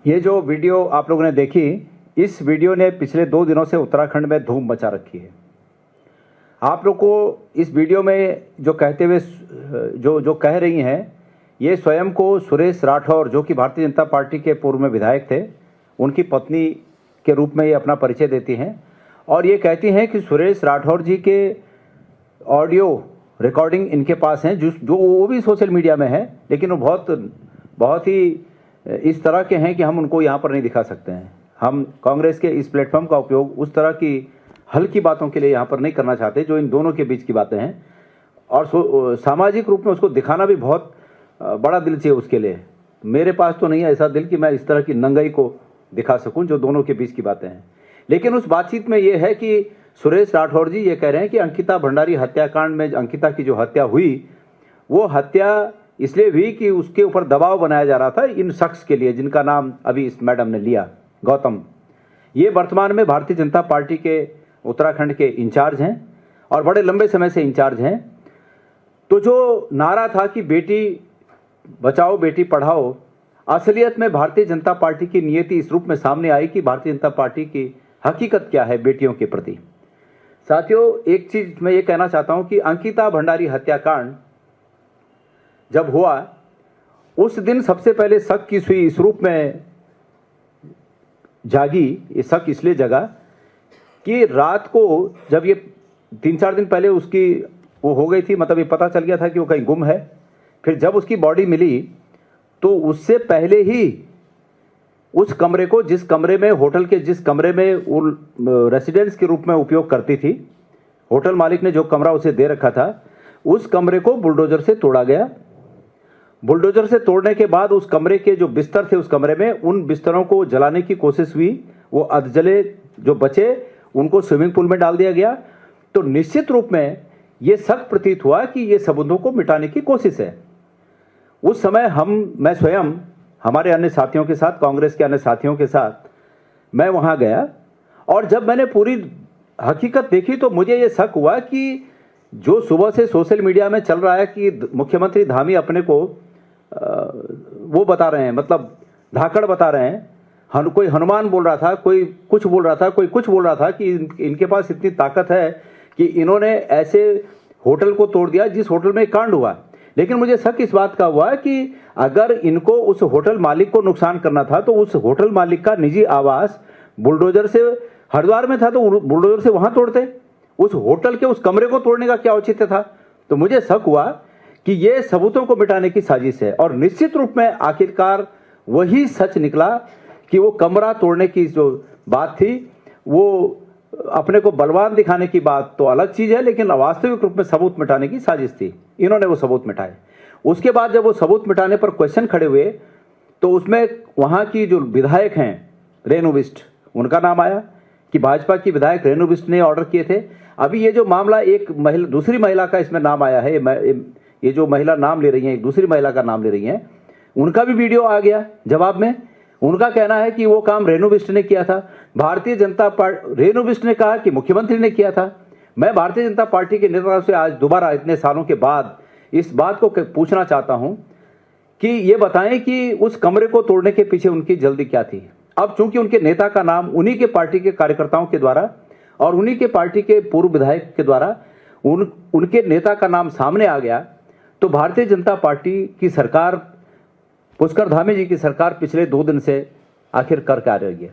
ये जो वीडियो आप लोगों ने देखी, इस वीडियो ने पिछले 2 दिनों से उत्तराखंड में धूम मचा रखी है। आप लोग को इस वीडियो में जो कहते हुए जो कह रही हैं, ये स्वयं को सुरेश राठौर, जो कि भारतीय जनता पार्टी के पूर्व में विधायक थे, उनकी पत्नी के रूप में ये अपना परिचय देती हैं और ये कहती हैं कि सुरेश राठौर जी के ऑडियो रिकॉर्डिंग इनके पास हैं, जो वो भी सोशल मीडिया में है, लेकिन वो बहुत ही इस तरह के हैं कि हम उनको यहाँ पर नहीं दिखा सकते हैं। हम कांग्रेस के इस प्लेटफॉर्म का उपयोग उस तरह की हल्की बातों के लिए यहाँ पर नहीं करना चाहते जो इन दोनों के बीच की बातें हैं, और सामाजिक रूप में उसको दिखाना भी बहुत बड़ा दिल चाहिए उसके लिए। मेरे पास तो नहीं है ऐसा दिल कि मैं इस तरह की नंगाई को दिखा सकूं जो दोनों के बीच की बातें हैं। लेकिन उस बातचीत में ये है कि सुरेश राठौर जी ये कह रहे हैं कि अंकिता भंडारी हत्याकांड में अंकिता की जो हत्या हुई, वो हत्या इसलिए हुई कि उसके ऊपर दबाव बनाया जा रहा था इन शख्स के लिए, जिनका नाम अभी इस मैडम ने लिया, गौतम। ये वर्तमान में भारतीय जनता पार्टी के उत्तराखंड के इंचार्ज हैं और बड़े लंबे समय से इंचार्ज हैं। तो जो नारा था कि बेटी बचाओ बेटी पढ़ाओ, असलियत में भारतीय जनता पार्टी की नियति इस रूप में सामने आई कि भारतीय जनता पार्टी की हकीकत क्या है बेटियों के प्रति। साथियों, एक चीज मैं ये कहना चाहता हूं कि अंकिता भंडारी हत्याकांड जब हुआ, उस दिन सबसे पहले शक की सुई इस रूप में जागी। ये शक इसलिए जगा कि रात को जब ये 3-4 दिन पहले उसकी वो हो गई थी, मतलब ये पता चल गया था कि वो कहीं गुम है। फिर जब उसकी बॉडी मिली तो उससे पहले ही उस कमरे को, जिस कमरे में होटल के जिस कमरे में वो रेसिडेंस के रूप में उपयोग करती थी, होटल मालिक ने जो कमरा उसे दे रखा था, उस कमरे को बुलडोजर से तोड़ा गया। बुलडोजर से तोड़ने के बाद उस कमरे के जो बिस्तर थे उस कमरे में, उन बिस्तरों को जलाने की कोशिश हुई। वो अधजले जो बचे उनको स्विमिंग पूल में डाल दिया गया। तो निश्चित रूप में ये शक प्रतीत हुआ कि ये सबूतों को मिटाने की कोशिश है। उस समय मैं स्वयं हमारे अन्य साथियों के साथ, कांग्रेस के अन्य साथियों के साथ मैं वहां गया और जब मैंने पूरी हकीकत देखी तो मुझे ये शक हुआ कि जो सुबह से सोशल मीडिया में चल रहा है कि मुख्यमंत्री धामी अपने को वो बता रहे हैं, मतलब धाकड़ बता रहे हैं। कोई हनुमान बोल रहा था, कोई कुछ बोल रहा था, कोई कुछ बोल रहा था कि इनके पास इतनी ताकत है कि इन्होंने ऐसे होटल को तोड़ दिया जिस होटल में कांड हुआ। लेकिन मुझे शक इस बात का हुआ कि अगर इनको उस होटल मालिक को नुकसान करना था तो उस होटल मालिक का निजी आवास बुलडोजर से, हरिद्वार में था तो बुलडोजर से वहां तोड़ते, उस होटल के उस कमरे को तोड़ने का क्या औचित्य था। तो मुझे शक हुआ कि यह सबूतों को मिटाने की साजिश है और निश्चित रूप में आखिरकार वही सच निकला कि वो कमरा तोड़ने की जो बात थी, वो अपने को बलवान दिखाने की बात तो अलग चीज है, लेकिन वास्तविक रूप में सबूत मिटाने की साजिश थी। इन्होंने वो सबूत मिटाए। उसके बाद जब वो सबूत मिटाने पर क्वेश्चन खड़े हुए तो उसमें वहां की जो विधायक हैं रेणु बिष्ट, उनका नाम आया कि भाजपा की विधायक रेणु बिष्ट ने ऑर्डर किए थे। अभी ये जो मामला, एक महिला, दूसरी महिला का इसमें नाम आया है, ये जो महिला नाम ले रही है, एक दूसरी महिला का नाम ले रही है, उनका भी वीडियो आ गया जवाब में। उनका कहना है कि वो काम रेणु बिष्ट ने किया था। भारतीय जनता पार्टी, रेणु बिष्ट ने कहा कि मुख्यमंत्री ने किया था। मैं भारतीय जनता पार्टी के नेताओं से आज दोबारा इतने सालों के बाद इस बात को पूछना चाहता हूं कि ये बताएं कि उस कमरे को तोड़ने के पीछे उनकी जल्दी क्या थी। अब चूंकि उनके नेता का नाम उन्हीं के पार्टी के कार्यकर्ताओं के द्वारा और उन्हीं के पार्टी के पूर्व विधायक के द्वारा उनके नेता का नाम सामने आ गया, तो भारतीय जनता पार्टी की सरकार, पुष्कर धामी जी की सरकार पिछले 2 दिन से आखिर कर क्या रही है।